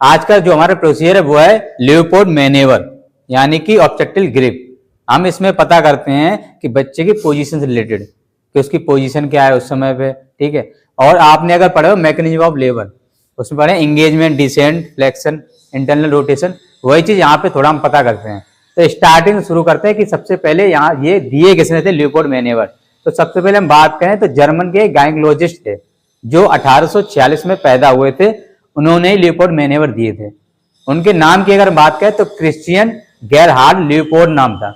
आज का जो हमारा प्रोसीजर है वो है लियोपोल्ड मैनेवर, यानी कि ऑब्जेक्टिव ग्रिप। हम इसमें पता करते हैं कि बच्चे की पोजीशन से रिलेटेड, कि उसकी पोजीशन क्या है उस समय पे, ठीक है। और आपने अगर पढ़ा हो मैकेनिज्म ऑफ लेबर, उसमें पढ़े engagement, descent, flexion, internal rotation, वही चीज यहाँ पे थोड़ा हम पता करते हैं। तो स्टार्टिंग शुरू करते हैं कि सबसे पहले यहाँ ये दिए किसने थे, लियोपोल्ड मैनेवर। तो सबसे पहले हम बात करें तो जर्मन के गायनोलॉजिस्ट थे जो 1846 में पैदा हुए थे, उन्होंने लियोपोल्ड मैनेवर दिए थे। उनके नाम की अगर बात करें तो क्रिश्चियन गेरहार्ड लियोपोल्ड नाम था,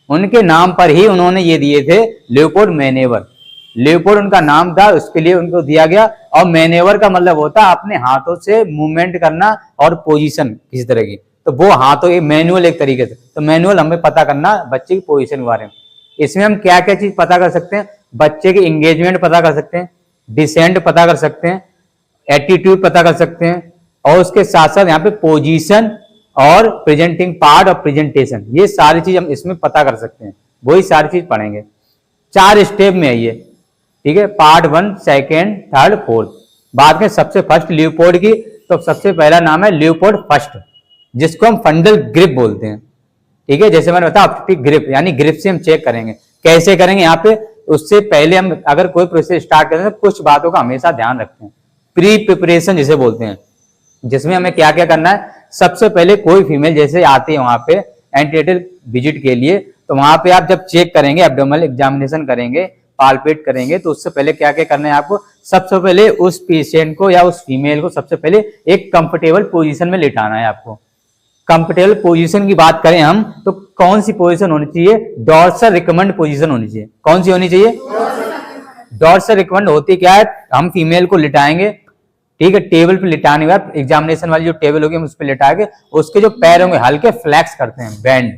उनके नाम पर ही उन्होंने ये दिए थे लियोपोल्ड मैनेवर। लियोपोल्ड उनका नाम था, उसके लिए उनको दिया गया। और मैनेवर का मतलब होता है अपने हाथों से मूवमेंट करना और पोजीशन किसी तरह की, तो वो हाथों एक मैनुअल एक तरीके से, तो मैनुअल हमें पता करना बच्चे की पोजीशन के बारे में। इसमें हम क्या क्या चीज पता कर सकते हैं, बच्चे की एंगेजमेंट पता कर सकते हैं, डिसेंट पता कर सकते हैं, एटीट्यूड पता कर सकते हैं, और उसके साथ साथ यहाँ पे पोजीशन और प्रेजेंटिंग पार्ट और प्रेजेंटेशन, ये सारी चीज हम इसमें पता कर सकते हैं। वही सारी चीज पढ़ेंगे। 4 स्टेप में है ये, ठीक है। Part 1, second, third, fourth. बात करें सबसे फर्स्ट लियोपोल्ड की, तो सबसे पहला नाम है लियोपोल्ड फर्स्ट, जिसको हम फंडल ग्रिप बोलते हैं, ठीक है। जैसे मैंने बताया ऑप्टिक ग्रिप, यानी ग्रिप से हम चेक करेंगे। कैसे करेंगे यहाँ पे, उससे पहले हम अगर कोई प्रोसेस स्टार्ट करें तो कुछ बातों का हमेशा ध्यान रखते हैं। प्री प्रिपरेशन जिसे बोलते हैं, जिसमें हमें क्या क्या करना है। सबसे पहले कोई फीमेल जैसे आती है वहां पे एंटीनेटल विजिट के लिए, तो वहां पे आप जब चेक करेंगे, एब्डोमिनल एग्जामिनेशन करेंगे, पाल्पेट करेंगे, तो उससे पहले क्या क्या करना है आपको। सबसे पहले उस पेशेंट को या उस फीमेल को सबसे पहले एक कंफर्टेबल पोजीशन में लेटाना है आपको। कंफर्टेबल पोजीशन की बात करें हम, तो कौन सी पोजीशन होनी चाहिए, डॉर्सल रिकमेंड पोजीशन होनी चाहिए। कौन सी होनी चाहिए, डॉर्सल रिकमेंड होती क्या है, हम फीमेल को लिटाएंगे, ठीक है। टेबल पे लिटाने के बाद एग्जामिनेशन वाली जो टेबल होगी हम उस पर लिटाएंगे, उसके जो पैर होंगे हल्के फ्लैक्स करते हैं, बेंड,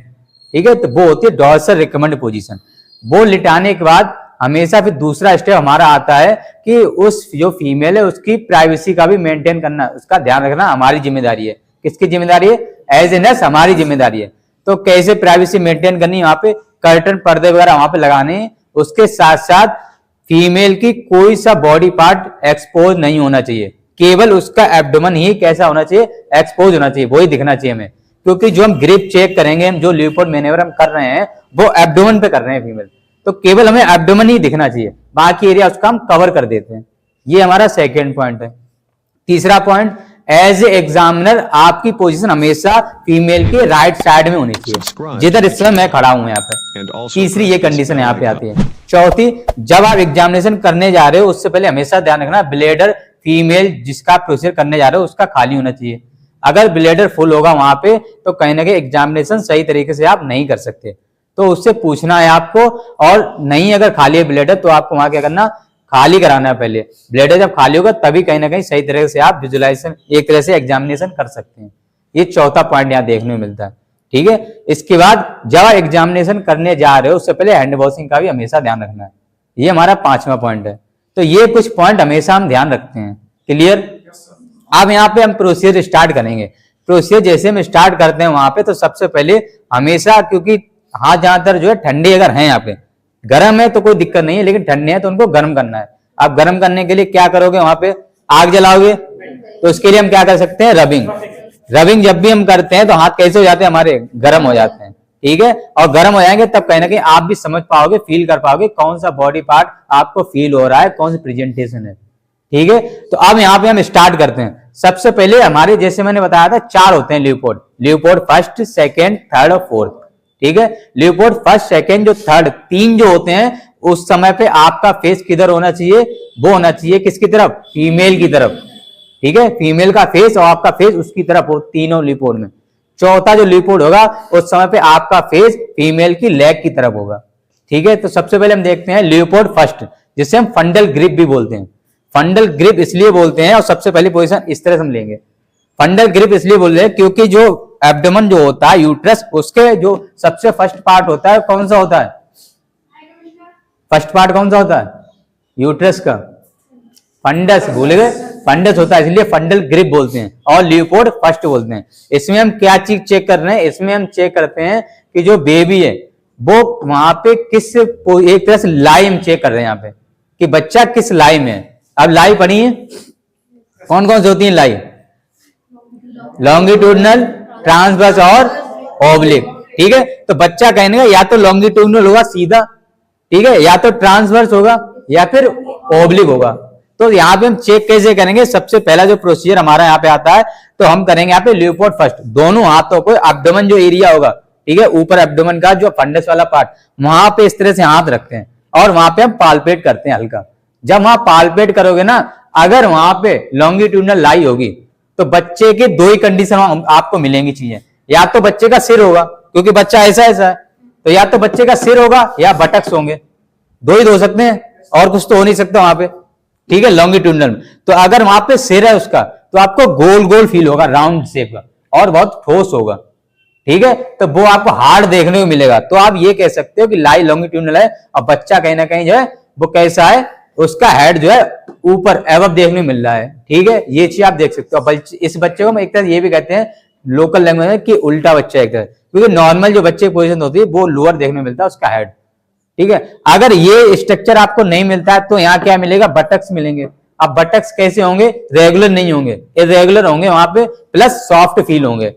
ठीक है, तो वो होती है डॉर्सल रिकमेंड पोजीशन। वो लिटाने के बाद हमेशा फिर दूसरा स्टेप हमारा आता है कि उस जो फीमेल है उसकी प्राइवेसी का भी मेंटेन करना, उसका ध्यान रखना हमारी जिम्मेदारी है। किसकी जिम्मेदारी है, एज ए नर्स हमारी जिम्मेदारी है। तो कैसे प्राइवेसी मेंटेन करनी, वहां पे कर्टन पर्दे वगैरह वहां पे लगाने, उसके साथ साथ फीमेल की कोई सा बॉडी पार्ट एक्सपोज नहीं होना चाहिए, केवल उसका एब्डोमेन ही कैसा होना चाहिए, एक्सपोज होना चाहिए, वही दिखना चाहिए हमें। क्योंकि जो हम ग्रिप चेक करेंगे, हम जो लियोपोल्ड मैनेवर हम कर रहे हैं वो एब्डोमेन पे कर रहे हैं फीमेल, तो केवल हमें एब्डोमेन ही दिखना चाहिए, बाकी एरिया उसका हम कवर कर देते हैं। ये हमारा सेकेंड पॉइंट है। तीसरा पॉइंट, एज ए एग्जामिनर आपकी पोजीशन हमेशा फीमेल के राइट साइड में होनी चाहिए, जिधर इस समय मैं खड़ा हूं यहाँ पे। तीसरी ये कंडीशन यहाँ पे आती है। चौथी, जब आप एग्जामिनेशन करने जा रहे हो उससे पहले हमेशा ध्यान रखना ब्लेडर फीमेल जिसका प्रोसीजर करने जा रहे हो उसका खाली होना चाहिए। अगर ब्लेडर फुल होगा वहां पे तो कहीं ना कहीं एग्जामिनेशन सही तरीके से आप नहीं कर सकते, तो उससे पूछना है आपको। और नहीं अगर खाली है ब्लेडर तो आपको वहां क्या करना, खाली कराना है पहले। ब्लेडर जब खाली होगा तभी कहीं ना कहीं सही तरीके से आप विजुअलाइजेशन एक तरह से एग्जामिनेशन कर सकते हैं। ये चौथा पॉइंट यहाँ देखने को मिलता है, ठीक है। इसके बाद जब एग्जामिनेशन करने जा रहे हो उससे पहले हैंड वॉशिंग का भी हमेशा ध्यान रखना है। ये हमारा 5वां पॉइंट है। तो ये कुछ पॉइंट हमेशा हम ध्यान रखते हैं। क्लियर। अब यहाँ पे हम प्रोसीजर स्टार्ट करेंगे। प्रोसीजर जैसे हम स्टार्ट करते हैं वहां पे, तो सबसे पहले हमेशा, क्योंकि हाथ ज्यादातर जो है ठंडे अगर हैं, यहाँ पे गर्म है तो कोई दिक्कत नहीं है, लेकिन ठंडे हैं तो उनको गर्म करना है। आप गर्म करने के लिए क्या करोगे, वहां पे आग जलाओगे, तो उसके लिए हम क्या कर सकते हैं, रबिंग। रबिंग जब भी हम करते हैं तो हाथ कैसे हो जाते हैं हमारे, गर्म हो जाते हैं, ठीक है। और गर्म हो जाएंगे तब कहीं ना कहीं आप भी समझ पाओगे, फील कर पाओगे कौन सा बॉडी पार्ट आपको फील हो रहा है, कौन सी प्रेजेंटेशन है, ठीक है। तो अब यहाँ पे हम स्टार्ट करते हैं। सबसे पहले हमारे जैसे मैंने बताया था 4 होते हैं Leopold, Leopold first, second, third और फोर्थ, ठीक है। लियोपोल्ड फर्स्ट, सेकेंड, जो थर्ड 3 जो होते हैं, उस समय पे आपका फेस किधर होना चाहिए, वो होना चाहिए किसकी तरफ, फीमेल की तरफ, ठीक है। फीमेल का फेस और आपका फेस उसकी तरफ हो तीनों लियोपोल्ड में। चौथा जो लियोपोल्ड होगा उस समय पे आपका फेस फीमेल की लेग की तरफ होगा, ठीक है। तो सबसे पहले हम देखते हैं लियोपोल्ड फर्स्ट, जिसे हम फंडल ग्रिप भी बोलते हैं। फंडल ग्रिप इसलिए बोलते हैं, और सबसे पहली पोजीशन इस तरह से हम लेंगे। फंडल ग्रिप इसलिए बोल रहे हैं क्योंकि जो एब्डोमेन जो होता है, यूट्रस, उसके जो सबसे फर्स्ट पार्ट होता है कौन सा होता है, फर्स्ट पार्ट कौन सा होता है, यूट्रस का फंडस, भूल गए, फंडस होता है, इसलिए फंडल ग्रिप बोलते हैं और लियोपोल्ड फर्स्ट बोलते हैं। इसमें हम क्या चीज चेक कर रहे हैं, इसमें हम चेक करते हैं कि जो बेबी है वो वहां पे किस, एक तरह से लाई हम चेक कर रहे हैं यहाँ पे कि बच्चा किस लाई में है। अब लाई पढ़ी है, कौन कौन सी होती है लाई, लॉन्गिट्यूडनल, ट्रांसवर्स और ओब्लिक। ठीक है, तो बच्चा कहने का या तो लॉन्गिट्यूडनल होगा सीधा, ठीक है, या तो ट्रांसवर्स होगा या फिर ओब्लिक होगा। तो यहाँ पे हम चेक कैसे करेंगे, सबसे पहला जो प्रोसीजर हमारा यहाँ पे आता है, तो हम करेंगे यहाँ पे ल्यूपोर्ट फर्स्ट, दोनों हाथों को एब्डोमेन जो एरिया होगा, ठीक है, ऊपर एब्डोमेन का जो फंडस वाला पार्ट, वहां पे इस तरह से हाथ रखते हैं और वहां पे हम पालपेट करते हैं हल्का। जब वहां पालपेट करोगे ना, अगर वहां पे लॉन्गिट्यूडनल लाई होगी तो बच्चे के दो ही कंडीशन आपको मिलेंगी चीजें, या तो बच्चे का सिर होगा क्योंकि बच्चा ऐसा ऐसा है, तो या तो बच्चे का सिर होगा या बटक्स होंगे, दो ही हो सकते हैं और कुछ तो हो नहीं सकता वहां पे। ठीक है, लॉन्गिट्यूडनल में तो अगर वहां पे सिर है उसका तो आपको गोल गोल फील होगा, राउंड शेप का, और बहुत ठोस होगा। ठीक है, तो वो आपको हार्ड देखने को मिलेगा। तो आप ये कह सकते हो कि लाई लॉन्गिट्यूडनल है और बच्चा कहीं ना कहीं जो है वो कैसा है, उसका हेड जो है ऊपर एवब देखने को मिल रहा है। ठीक है, ये चीज आप देख सकते हो। इस बच्चे को हम एक तरह ये भी कहते हैं लोकल लैंग्वेज में कि उल्टा बच्चा एक तरह, क्योंकि नॉर्मल जो बच्चे की पोजीशन होती है वो लोअर देखने को मिलता है उसका हेड। ठीक है, अगर ये स्ट्रक्चर आपको नहीं मिलता है तो यहाँ क्या मिलेगा, बटक्स मिलेंगे। अब बटक्स कैसे होंगे, रेगुलर नहीं होंगे, इरेगुलर होंगे वहां पे, प्लस सॉफ्ट फील होंगे।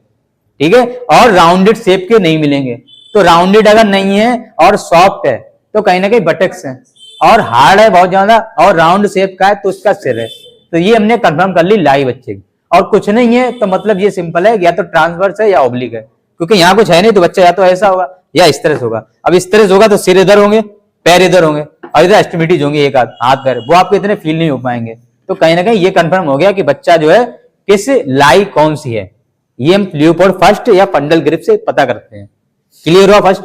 ठीक है, और राउंडेड शेप के नहीं मिलेंगे। तो राउंडेड अगर नहीं है और सॉफ्ट है तो कहीं ना कहीं बटक्स है, और हार्ड है बहुत ज्यादा और राउंड शेप का है तो उसका सिर है। तो ये हमने कंफर्म कर ली लाई बच्चे की। और कुछ नहीं है तो मतलब ये सिंपल है, या तो ट्रांसवर्स है या ओब्लिक है, क्योंकि यहाँ कुछ है नहीं तो बच्चा या तो ऐसा होगा या इस तरह से होगा। अब इस तरह से होगा तो सिर इधर होंगे, पैर इधर होंगे और इधर एक्सट्रीमिटीज होंगे, एक हाथ पैर, वो आपको इतने फील नहीं हो पाएंगे। तो कहीं ना कहीं ये कंफर्म हो गया कि बच्चा जो है किस लाई कौन सी है। ये हम ल्यूपोर्ट फर्स्ट या फंडल ग्रिप से पता करते हैं। क्लियर हुआ फर्स्ट?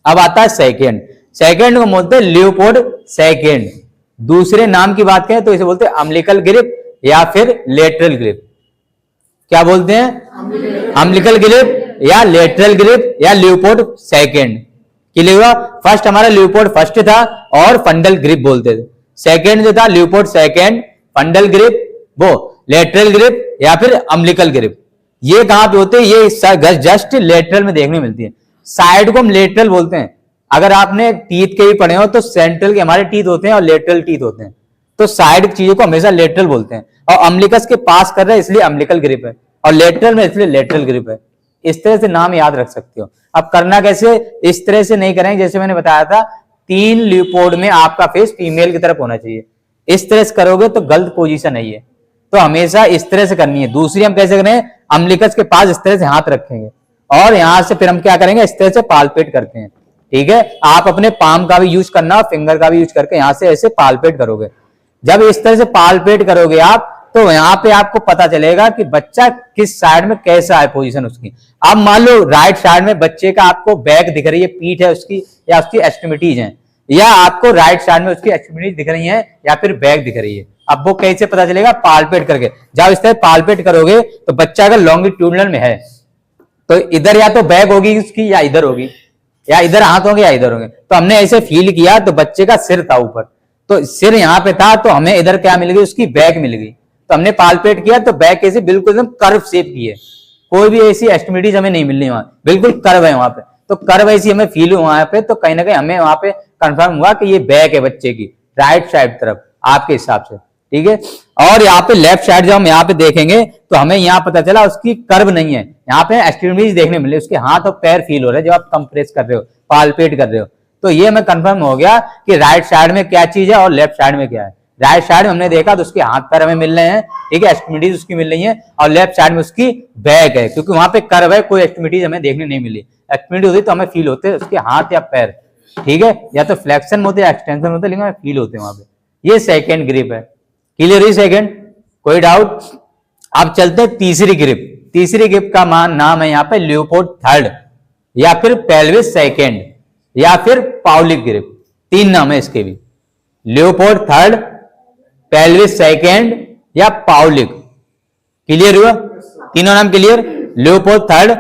अब आता है सेकेंड। सेकेंड को बोलते हैं ल्यूपोर्ट सेकेंड। दूसरे नाम की बात करें तो इसे बोलते हैं अम्बिलिकल ग्रिप या फिर लेटरल ग्रिप। क्या बोलते हैं? अम्बिलिकल ग्रिप या लेटरल ग्रिप या ल्यूपोर्ट सेकेंड। क्लियर हुआ? फर्स्ट हमारा ल्यूपोर्ट फर्स्ट था और फंडल ग्रिप बोलते थे। सेकेंड जो था ल्यूपोर्ट सेकेंड, फंडल ग्रिप, वो लेटरल ग्रिप या फिर अम्बिलिकल ग्रिप। ये कहां पे होते हैं? ये जस्ट लेटरल में देखने मिलती है। साइड को हम लेटरल बोलते हैं। अगर आपने टीथ के भी पढ़े हो तो सेंट्रल के हमारे टीथ होते हैं और लेटरल टीथ होते हैं, तो साइड चीजों को हमेशा लेटरल बोलते हैं। और अम्बिलिकस के पास कर रहे हैं इसलिए अम्बिलिकल ग्रिप है, और लेटरल में इसलिए लेटरल ग्रिप है। इस तरह से नाम याद रख सकते हो। अब करना कैसे? इस तरह से नहीं करेंगे, जैसे मैंने बताया था 3 ल्यूपोर्ड में आपका फेस फीमेल की तरफ होना चाहिए। इस तरह से करोगे तो गलत पोजीशन है ये, तो हमेशा इस तरह से करनी है। दूसरी हम कैसे करें? अम्बिलिकस के पास इस तरह से हाथ रखेंगे और यहां से फिर हम क्या करेंगे, इस तरह से पालपेट करते हैं। ठीक है, आप अपने पाम का भी यूज करना और फिंगर का भी यूज करके यहां से ऐसे पालपेट करोगे। जब इस तरह से पालपेट करोगे आप तो यहाँ पे आपको पता चलेगा कि बच्चा किस साइड में कैसा है पोजीशन उसकी। अब मान लो राइट साइड में बच्चे का आपको बैक दिख रही है, पीठ है उसकी या उसकी एक्सट्रीमिटीज है, या आपको राइट साइड में उसकी एक्सट्रीमिटीज दिख रही है या फिर बैक दिख रही है। अब वो कैसे पता चलेगा? पालपेट करके। जब इस तरह पालपेट करोगे तो बच्चा अगर लॉन्गिट्यूडनल में है तो इधर या तो बैक होगी उसकी या इधर होगी, या इधर हाथ होंगे या इधर होंगे। तो हमने ऐसे फील किया तो बच्चे का सिर था ऊपर, तो सिर यहाँ पे था तो हमें इधर क्या मिल गई, उसकी बैक मिल गई। तो हमने पालपेट किया तो बैक ऐसे बिल्कुल एकदम कर्व शेप की है, कोई भी ऐसी एक्सट्रीमिटीज हमें नहीं मिल रही, वहां बिल्कुल कर्व है वहां पे। तो कर्व ऐसी हमें फील हुआ वहां पे, तो कहीं ना कहीं हमें वहां पे कंफर्म हुआ कि ये बैक है बच्चे की राइट साइड तरफ आपके हिसाब से। ठीक है, और यहाँ पे लेफ्ट साइड जब हम यहाँ पे देखेंगे तो हमें यहाँ पता चला उसकी कर्व नहीं है, यहाँ पे एक्सट्रीमिटीज देखने मिले, उसके हाथ और पैर फील हो रहे हैं जब आप कंप्रेस कर रहे हो, पालपेट कर रहे हो। तो ये हमें कंफर्म हो गया कि राइट साइड में क्या चीज है और लेफ्ट साइड में क्या है। राइट साइड में हमने देखा तो उसके हाथ पैर हमें मिल रहे हैं, ठीक है, एक्सट्रीमिटीज उसकी मिल रही है, और लेफ्ट साइड में उसकी बैक है, क्योंकि वहां पे कर्व है, कोई एक्सट्रीमिटीज हमें देखने नहीं मिली। एक्सट्रीमिटी होती तो हमें फील होते उसके हाथ या पैर, ठीक है, या तो फ्लेक्शन में होते या एक्सटेंशन होते, लेकिन हमें फील होते वहां पे। ये सेकेंड ग्रिप है। क्लियर है सेकेंड? कोई डाउट? अब चलते हैं तीसरी ग्रिप। तीसरी ग्रिप का नाम है यहाँ पे ल्यूपोर्ट थर्ड या फिर पेल्विस सेकेंड या फिर पाउलिक ग्रिप। 3 नाम है इसके भी, ल्यूपोर्ट थर्ड, पेल्विस सेकेंड या पाउलिक। क्लियर हुआ? तीनों नाम क्लियर? ल्यूपोर्ट थर्ड,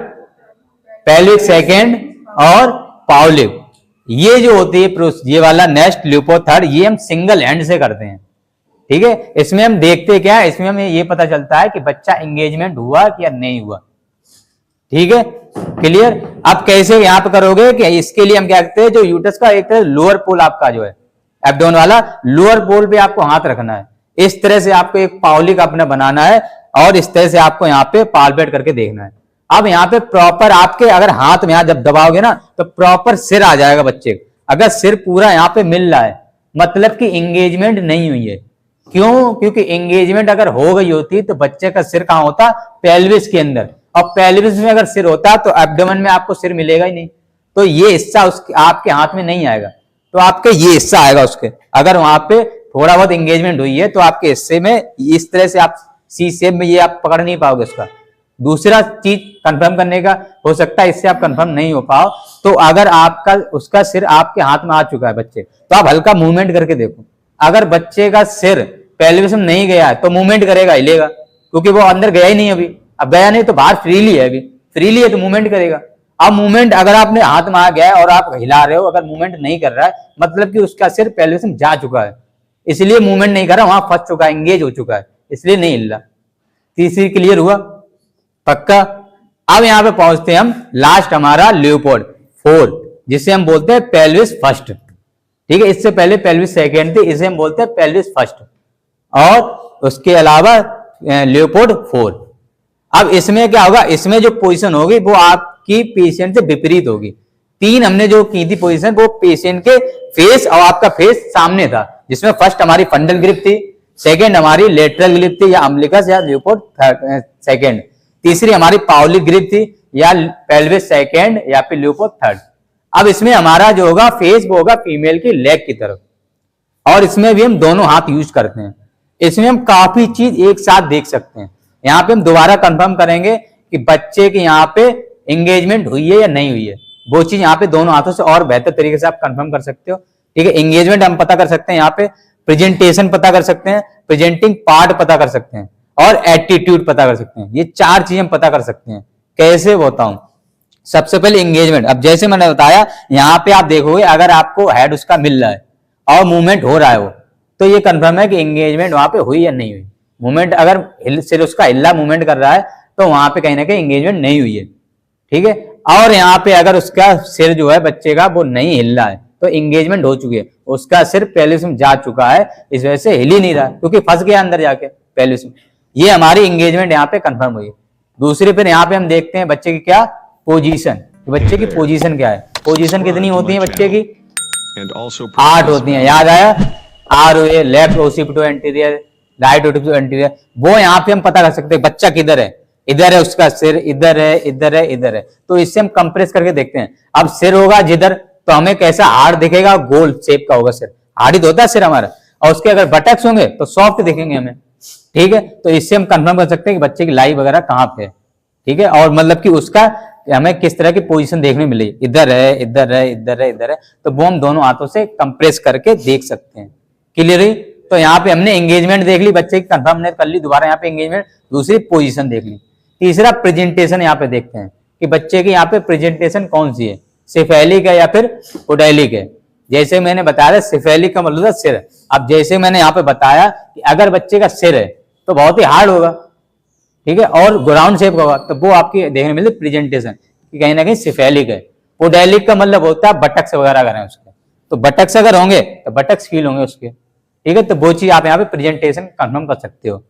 पेल्विक सेकेंड और पाउलिक। ये जो होती है ये वाला नेक्स्ट ल्यूपोर्ट थर्ड, ये हम सिंगल हैंड से करते हैं। ठीक है, इसमें हम देखते क्या है, इसमें हमें ये पता चलता है कि बच्चा एंगेजमेंट हुआ या नहीं हुआ। ठीक है, क्लियर? अब कैसे यहां पे करोगे कि इसके लिए हम क्या करते हैं, जो यूटस का एक तरह लोअर पोल आपका जो है एब्डोमेन वाला, लोअर पोल पे आपको हाथ रखना है। इस तरह से आपको एक पाउलिक अपना बनाना है। और इस तरह से आपको यहाँ पे पालपेट करके देखना है। अब यहाँ पे प्रॉपर आपके अगर हाथ में यहाँ जब दबाओगे ना तो प्रॉपर सिर आ जाएगा बच्चे का। अगर सिर पूरा यहाँ पे मिल रहा है मतलब कि एंगेजमेंट नहीं हुई है। क्यों? क्योंकि एंगेजमेंट अगर हो गई होती तो बच्चे का सिर कहाँ होता? पेल्विस के अंदर। और पेल्विस में अगर सिर होता तो एब्डोमेन में आपको सिर मिलेगा ही नहीं, तो ये हिस्सा उसके आपके हाथ में नहीं आएगा, तो आपके ये हिस्सा आएगा उसके। अगर वहां पे थोड़ा बहुत एंगेजमेंट हुई है तो आपके हिस्से में इस तरह से आप सी शेप में ये आप पकड़ नहीं पाओगे उसका। दूसरा चीज कंफर्म करने का हो सकता है इससे आप कंफर्म नहीं हो पाओ, तो अगर आपका उसका सिर आपके हाथ में आ चुका है बच्चे, तो आप हल्का मूवमेंट करके देखो। अगर बच्चे का सिर पेल्विस में नहीं गया है तो मूवमेंट करेगा, हिलेगा, क्योंकि वो अंदर गया ही नहीं अभी। अब गया नहीं तो बाहर फ्रीली है, अभी फ्रीली है तो मूवमेंट करेगा। अब मूवमेंट अगर आपने हाथ में आ गया है और आप हिला रहे हो, अगर मूवमेंट नहीं कर रहा है मतलब कि उसका सिर पेल्विस में जा चुका है, इसलिए मूवमेंट नहीं कर रहा, वहां फंस चुका है, एंगेज हो चुका है, इसलिए नहीं हिल रहा। तीसरी क्लियर हुआ? पक्का। अब यहां पे पहुंचते हैं हम, लास्ट हमारा लियोपोल्ड 4, जिसे हम बोलते हैं पेल्विस फर्स्ट। ठीक है, इससे पहले पेल्विस सेकेंड थी, इसे हम बोलते हैं पेल्विस फर्स्ट। और उसके अलावा लियोपोल्ड 4। अब इसमें क्या होगा? इसमें जो पोजीशन होगी वो आपकी पेशेंट से विपरीत होगी। 3 हमने जो की थी पोजीशन, वो पेशेंट के फेस और आपका फेस सामने था, जिसमें फर्स्ट हमारी फंडल ग्रिप थी, सेकंड हमारी लेटरल ग्रिप थी या अम्बिलिकस या लियोपोल्ड सेकंड, तीसरी हमारी पाउलिक ग्रिप थी या पेल्विस सेकंड या फिर लियोपोल्ड थर्ड। अब इसमें हमारा जो होगा फेस वो होगा फीमेल की लेग की तरफ, और इसमें भी हम दोनों हाथ यूज करते हैं। इसमें हम काफी चीज एक साथ देख सकते हैं। यहाँ पे हम दोबारा कंफर्म करेंगे कि बच्चे के यहाँ पे एंगेजमेंट हुई है या नहीं हुई है, वो चीज यहाँ पे दोनों हाथों से और बेहतर तरीके से आप कंफर्म कर सकते हो। ठीक है, एंगेजमेंट हम पता कर सकते हैं, यहाँ पे प्रेजेंटेशन पता कर सकते हैं, प्रेजेंटिंग पार्ट पता कर सकते हैं, और एटीट्यूड पता कर सकते हैं। ये 4 चीजें हम पता कर सकते हैं। कैसे बताऊं? सबसे पहले एंगेजमेंट। अब जैसे मैंने बताया, यहाँ पे आप देखोगे अगर आपको हेड उसका मिल रहा है और मूवमेंट हो रहा है वो, तो ये कंफर्म है कि एंगेजमेंट वहां पे हुई या नहीं हुई। मूवमेंट अगर सिर उसका हिल्ला मूवमेंट कर रहा है तो वहां पे कहीं ना कहीं एंगेजमेंट नहीं हुई है। ठीक है, और यहाँ पे अगर उसका सिर जो है बच्चे का वो नहीं हिल रहा है तो एंगेजमेंट हो चुकी है, उसका सिर पेल्विस में जा चुका है, इस वजह से हिल ही नहीं रहा क्योंकि फंस गया अंदर जाके पेल्विस में। ये हमारी एंगेजमेंट यहाँ पे कंफर्म हुई है। दूसरी फिर यहाँ पे हम देखते हैं बच्चे की क्या पोजीशन, बच्चे की पोजीशन क्या है। पोजीशन कितनी होती है बच्चे की? 8 होती है, याद आया? आर हुए, लेफ्ट ओसिपिटो एंटीरियर, राइट ओसिपिटो एंटीरियर। वो यहाँ पे हम पता कर सकते हैं बच्चा किधर है। इधर है उसका सिर, इधर है, इधर है, इधर है, तो इससे हम कंप्रेस करके देखते हैं। अब सिर होगा जिधर तो हमें कैसा हार्ड दिखेगा? गोल शेप का होगा सिर, हार्ड ही तो होता है सिर हमारा। और उसके अगर बटक्स होंगे तो सॉफ्ट दिखेंगे हमें। ठीक है, तो इससे हम कंफर्म कर सकते हैं कि बच्चे की लाई वगैरह कहाँ पे है। ठीक है, और मतलब कि उसका हमें किस तरह की पोजीशन देखने मिली, इधर है, इधर है, इधर है, इधर है, तो वो हम दोनों हाथों से कंप्रेस करके देख सकते हैं। क्लियर? तो यहाँ पे हमने एंगेजमेंट देख ली बच्चे की, कंफर्म ने कर ली। दोबारा यहाँ पे एंगेजमेंट, दूसरी पोजीशन देख ली। तीसरा प्रेजेंटेशन यहाँ पे देखते हैं कि बच्चे की यहाँ पे प्रेजेंटेशन कौन सी है, सिफेलिक है या फिर पोडेलिक है। जैसे मैंने बताया सिफेलिक का मतलब सिर। अब जैसे मैंने यहाँ पे बताया कि अगर बच्चे का सिर है तो बहुत ही हार्ड होगा, ठीक है, और ग्राउंड शेप होगा, तो वो आपकी देखने मिलती प्रेजेंटेशन कि कहीं ना कहीं सिफेलिक है। पोडेलिक का मतलब होता है बटक्स वगैरह अगर है उसके, तो बटक्स अगर होंगे तो बटक्स फील होंगे उसके। ठीक है, तो वो चीज आप यहाँ पे प्रेजेंटेशन कंफर्म कर सकते हो।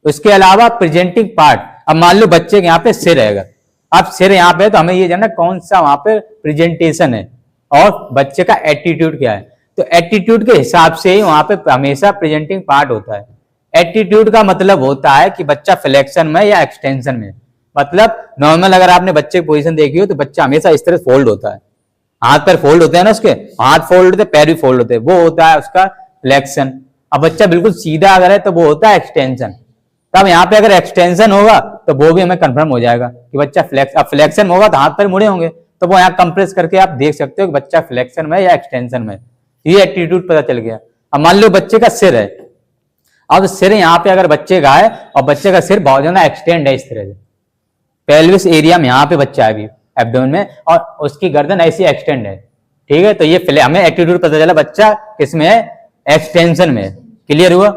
उसके अलावा प्रेजेंटिंग पार्ट, अब मान लो बच्चे के यहाँ पे सिर है, अगर अब सिर यहाँ पे तो हमें ये जानना कौन सा वहां पे प्रेजेंटेशन है और बच्चे का एटीट्यूड क्या है। तो एटीट्यूड के हिसाब से ही वहां पे हमेशा प्रेजेंटिंग पार्ट होता है। एटीट्यूड का मतलब होता है कि बच्चा फ्लेक्शन में या एक्सटेंशन में, मतलब नॉर्मल अगर आपने बच्चे की पोजीशन देखी हो तो बच्चा हमेशा इस तरह फोल्ड होता है, हाथ पैर फोल्ड होते हैं ना उसके, हाथ फोल्ड होते हैं, पैर भी फोल्ड होते हैं, वो होता है उसका फ्लेक्शन। अब बच्चा बिल्कुल सीधा अगर है तो वो होता है एक्सटेंशन। तब यहाँ पे अगर एक्सटेंशन होगा तो वो भी हमें कंफर्म हो जाएगा कि बच्चा फ्लेक्स। अब फ्लेक्शन होगा तो हाथ पैर मुड़े होंगे, तो वो यहाँ कंप्रेस करके आप देख सकते हो कि बच्चा फ्लेक्शन में या एक्सटेंशन में। ये एटीट्यूड पता चल गया। अब मान लो बच्चे का सिर है, अब सिर यहाँ पे अगर बच्चे का है और बच्चे का सिर बहुत ज्यादा एक्सटेंड है इस तरह से, पेल्विस एरिया में यहाँ पे बच्चा है अभी एब्डोमेन में, और उसकी गर्दन ऐसी एक्सटेंड है। ठीक है, तो ये हमें एटीट्यूड पता चला बच्चा किसमें है, एक्सटेंशन में। क्लियर हुआ?